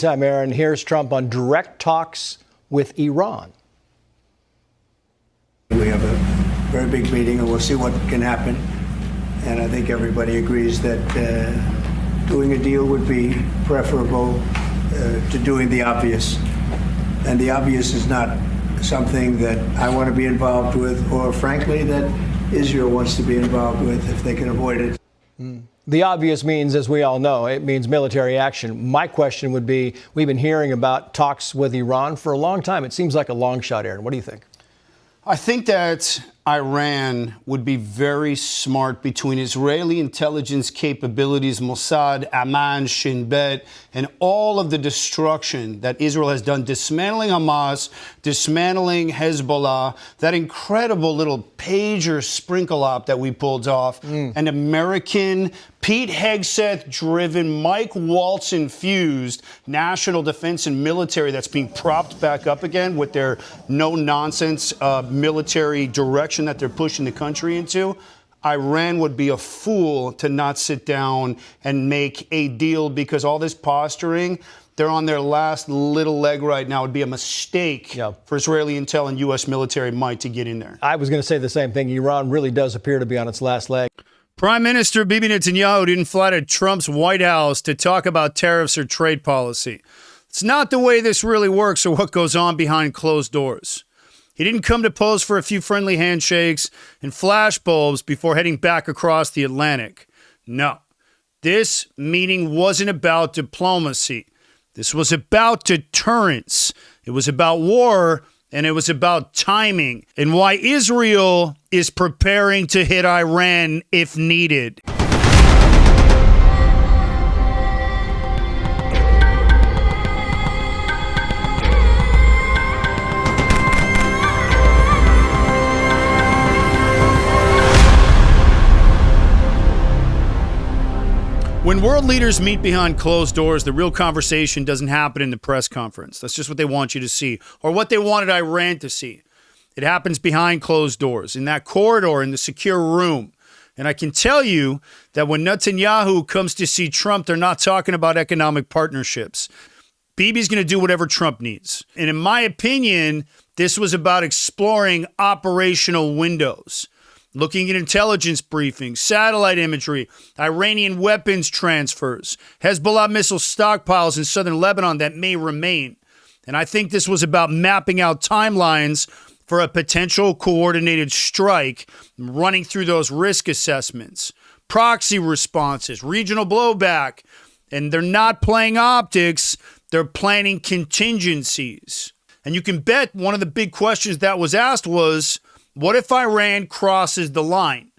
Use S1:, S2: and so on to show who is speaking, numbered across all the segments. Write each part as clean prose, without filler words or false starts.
S1: Time, Aaron. Here's Trump on direct talks with Iran.
S2: We have a very big meeting, and we'll see what can happen. And I think everybody agrees that doing a deal would be preferable to doing the obvious. And the obvious is not something that I want to be involved with, or frankly, that Israel wants to be involved with if they can avoid it.
S1: The obvious means, as we all know, it means military action. My question would be, we've been hearing about talks with Iran for a long time. It seems like a long shot, Aaron. What do you think?
S3: I think that Iran would be very smart between Israeli intelligence capabilities, Mossad, Amman, Shin Bet, and all of the destruction that Israel has done, dismantling Hamas, dismantling Hezbollah, that incredible little pager sprinkle op that we pulled off, an American Pete Hegseth-driven, Mike Waltz-infused national defense and military that's being propped back up again with their no-nonsense military direction that they're pushing the country into. Iran would be a fool to not sit down and make a deal, because all this posturing, they're on their last little leg right now. It would be a mistake for Israeli intel and U.S. military might to get in there.
S1: I was going to say the same thing. Iran really does appear to be on its last leg.
S4: Prime Minister Bibi Netanyahu didn't fly to Trump's White House to talk about tariffs or trade policy. It's not the way this really works or what goes on behind closed doors. He didn't come to pose for a few friendly handshakes and flashbulbs before heading back across the Atlantic. No, this meeting wasn't about diplomacy. This was about deterrence. It was about war, and it was about timing and why Israel is preparing to hit Iran if needed. When world leaders meet behind closed doors, the real conversation doesn't happen in the press conference. That's just what they want you to see, or what they wanted Iran to see. It happens behind closed doors, in that corridor, in the secure room. And I can tell you that when Netanyahu comes to see Trump, they're not talking about economic partnerships. Bibi's going to do whatever Trump needs. And in my opinion, this was about exploring operational windows. Looking at intelligence briefings, satellite imagery, Iranian weapons transfers, Hezbollah missile stockpiles in southern Lebanon that may remain. And I think this was about mapping out timelines for a potential coordinated strike, running through those risk assessments, proxy responses, regional blowback. And they're not playing optics, they're planning contingencies. And you can bet one of the big questions that was asked was, what if Iran crosses the line?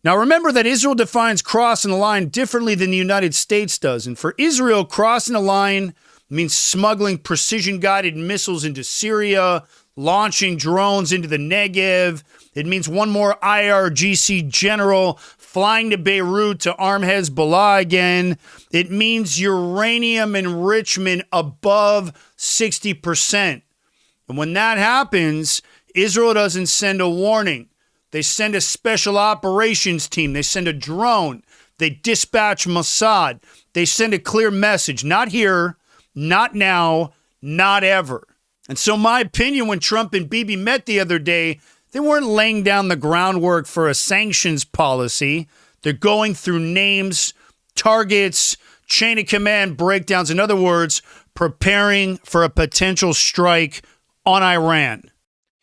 S4: Now, remember that Israel defines crossing the line differently than the United States does. And for Israel, crossing the line means smuggling precision-guided missiles into Syria, launching drones into the Negev. It means one more IRGC general flying to Beirut to arm Hezbollah again. It means uranium enrichment above 60%. And when that happens, Israel doesn't send a warning. They send a special operations team. They send a drone. They dispatch Mossad. They send a clear message. Not here, not now, not ever. And so my opinion, when Trump and Bibi met the other day, they weren't laying down the groundwork for a sanctions policy. They're going through names, targets, chain of command breakdowns. In other words, preparing for a potential strike on Iran.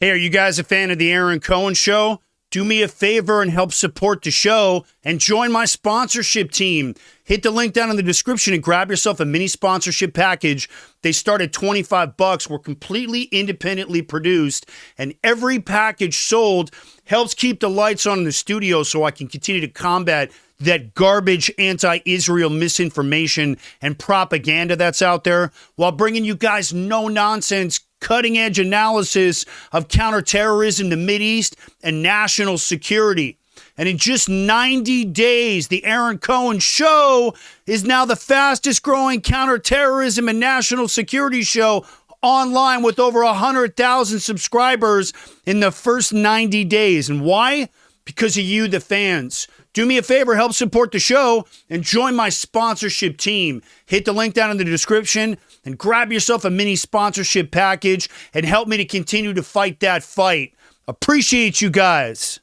S4: Hey, are you guys a fan of the Aaron Cohen Show? Do me a favor and help support the show and join my sponsorship team. Hit the link down in the description and grab yourself a mini sponsorship package. They start at $25. We're completely independently produced, and every package sold helps keep the lights on in the studio so I can continue to combat that garbage anti-Israel misinformation and propaganda that's out there, while bringing you guys no-nonsense, cutting-edge analysis of counterterrorism, the Mideast, and national security. And in just 90 days, the Aaron Cohen Show is now the fastest-growing counterterrorism and national security show online, with over 100,000 subscribers in the first 90 days. And why? Because of you, the fans. Do me a favor, help support the show and join my sponsorship team. Hit the link down in the description and grab yourself a mini sponsorship package and help me to continue to fight that fight. Appreciate you guys.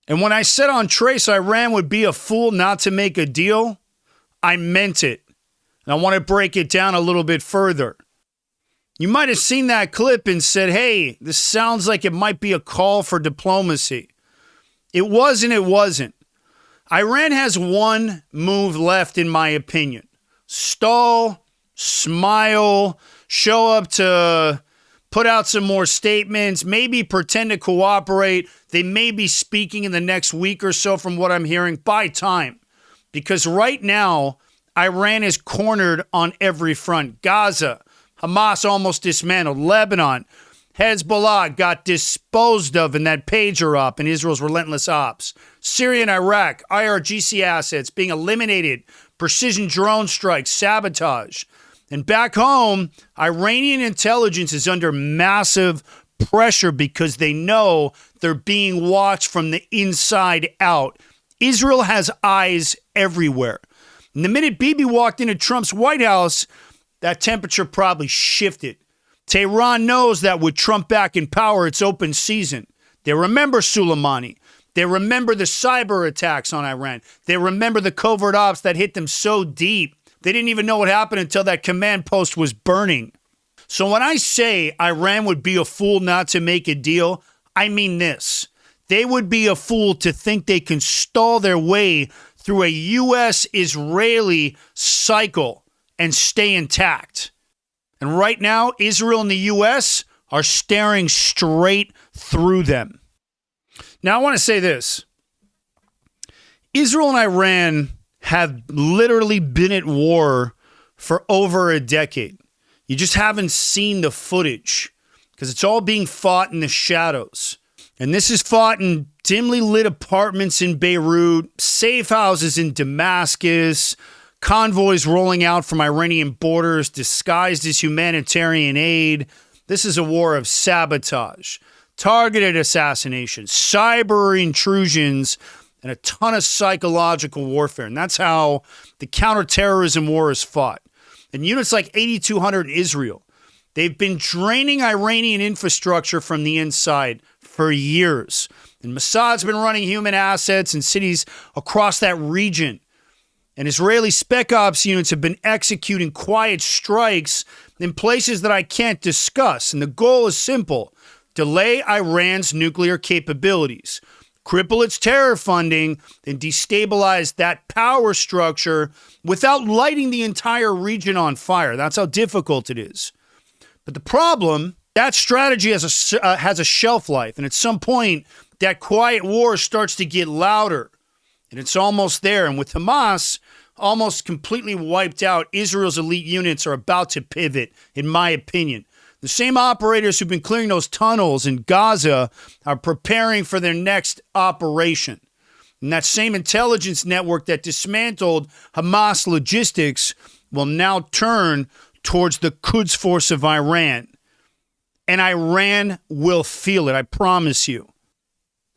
S4: And when I said on Trace Iran would be a fool not to make a deal, I meant it. And I want to break it down a little bit further. You might have seen that clip and said, hey, this sounds like it might be a call for diplomacy. It was and it wasn't. Iran has one move left, in my opinion. Stall, smile, show up to put out some more statements, maybe pretend to cooperate. They may be speaking in the next week or so from what I'm hearing. Buy time. Because right now, Iran is cornered on every front. Gaza, Hamas almost dismantled. Lebanon, Hezbollah got disposed of in that pager op in Israel's relentless ops. Syria and Iraq, IRGC assets being eliminated, precision drone strikes, sabotage. And back home, Iranian intelligence is under massive pressure because they know they're being watched from the inside out. Israel has eyes everywhere. And the minute Bibi walked into Trump's White House, that temperature probably shifted. Tehran knows that with Trump back in power, it's open season. They remember Soleimani. They remember the cyber attacks on Iran. They remember the covert ops that hit them so deep, they didn't even know what happened until that command post was burning. So when I say Iran would be a fool not to make a deal, I mean this. They would be a fool to think they can stall their way through a U.S.-Israeli cycle and stay intact. And right now, Israel and the U.S. are staring straight through them. Now, I want to say this. Israel and Iran have literally been at war for over a decade. You just haven't seen the footage because it's all being fought in the shadows. And this is fought in dimly lit apartments in Beirut, safe houses in Damascus, convoys rolling out from Iranian borders disguised as humanitarian aid. This is a war of sabotage, targeted assassinations, cyber intrusions, and a ton of psychological warfare. And that's how the counterterrorism war is fought. And units like 8200 in Israel, they've been draining Iranian infrastructure from the inside for years. And Mossad's been running human assets in cities across that region. And Israeli spec ops units have been executing quiet strikes in places that I can't discuss. And the goal is simple: delay Iran's nuclear capabilities, cripple its terror funding, and destabilize that power structure without lighting the entire region on fire. That's how difficult it is. But the problem, that strategy has a shelf life. And at some point, that quiet war starts to get louder. And it's almost there. And with Hamas almost completely wiped out, Israel's elite units are about to pivot, in my opinion. The same operators who've been clearing those tunnels in Gaza are preparing for their next operation. And that same intelligence network that dismantled Hamas logistics will now turn towards the Quds Force of Iran. And Iran will feel it, I promise you.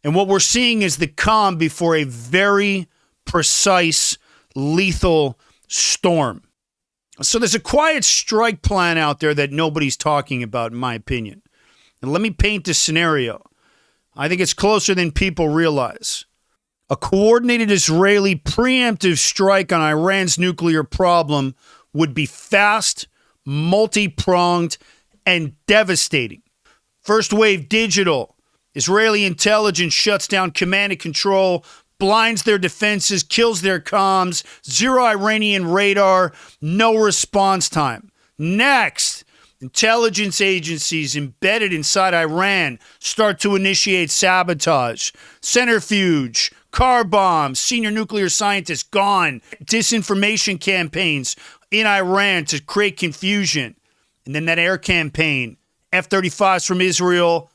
S4: And what we're seeing is the calm before a very precise, lethal storm. So there's a quiet strike plan out there that nobody's talking about, in my opinion. And let me paint the scenario. I think it's closer than people realize. A coordinated Israeli preemptive strike on Iran's nuclear problem would be fast, multi-pronged, and devastating. First wave digital. Israeli intelligence shuts down command and control, blinds their defenses, kills their comms, zero Iranian radar, no response time. Next, intelligence agencies embedded inside Iran start to initiate sabotage. Centrifuge, car bombs, senior nuclear scientists gone. Disinformation campaigns in Iran to create confusion. And then that air campaign, F-35s from Israel,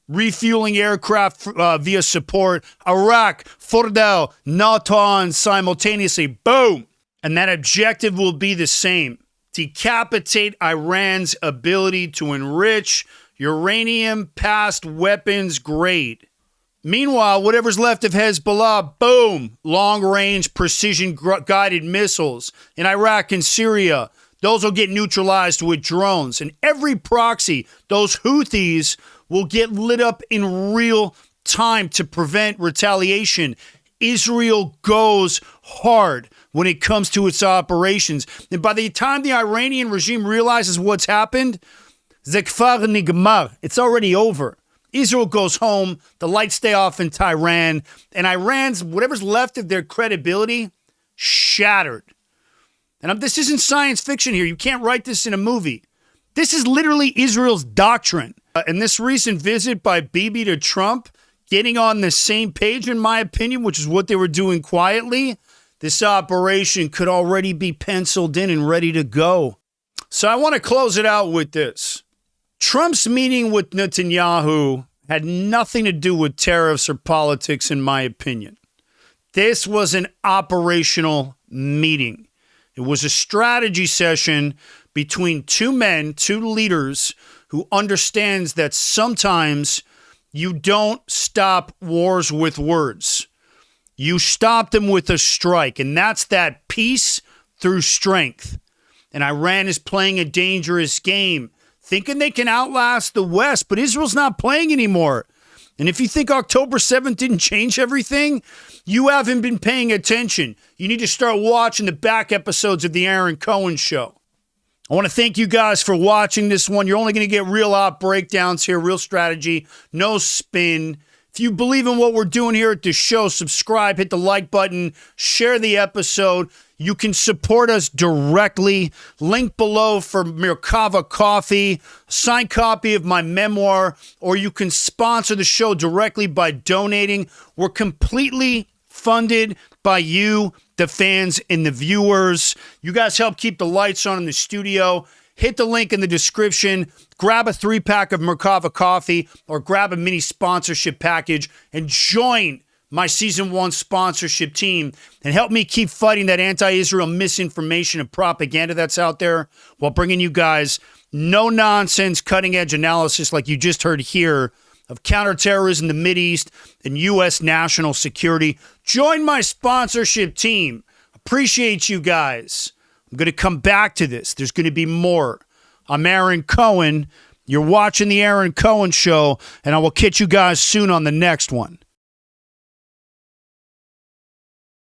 S4: refueling aircraft via support, Iraq, Fordel, Natanz simultaneously, boom. And that objective will be the same: decapitate Iran's ability to enrich uranium past weapons grade. Meanwhile, whatever's left of Hezbollah, boom, long-range precision-guided missiles in Iraq and Syria. Those will get neutralized with drones. And every proxy, those Houthis will get lit up in real time to prevent retaliation. Israel goes hard when it comes to its operations. And by the time the Iranian regime realizes what's happened, Zekfar Nigmar, it's already over. Israel goes home, the lights stay off in Tehran, and Iran's, whatever's left of their credibility, shattered. And this isn't science fiction here. You can't write this in a movie. This is literally Israel's doctrine. And this recent visit by Bibi to Trump, getting on the same page, in my opinion, which is what they were doing quietly, this operation could already be penciled in and ready to go. So I want to close it out with this. Trump's meeting with Netanyahu had nothing to do with tariffs or politics, in my opinion. This was an operational meeting. It was a strategy session between two men, two leaders who understands that sometimes you don't stop wars with words. You stop them with a strike, and that's that peace through strength. And Iran is playing a dangerous game, thinking they can outlast the West, but Israel's not playing anymore. And if you think October 7th didn't change everything, you haven't been paying attention. You need to start watching the back episodes of the Aaron Cohen Show. I want to thank you guys for watching this one. You're only going to get real op breakdowns here, real strategy, no spin. If you believe in what we're doing here at the show, subscribe, hit the like button, share the episode. You can support us directly. Link below for Merkava Coffee, signed copy of my memoir, or you can sponsor the show directly by donating. We're completely funded by you, the fans and the viewers. You guys help keep the lights on in the studio. Hit the link in the description. Grab a 3-pack of Merkava Coffee or grab a mini sponsorship package and join my season 1 sponsorship team and help me keep fighting that anti-Israel misinformation and propaganda that's out there while bringing you guys no-nonsense, cutting-edge analysis like you just heard here of counterterrorism, the Mideast, and U.S. national security. Join my sponsorship team. Appreciate you guys. I'm going to come back to this. There's going to be more. I'm Aaron Cohen. You're watching the Aaron Cohen Show, and I will catch you guys soon on the next one.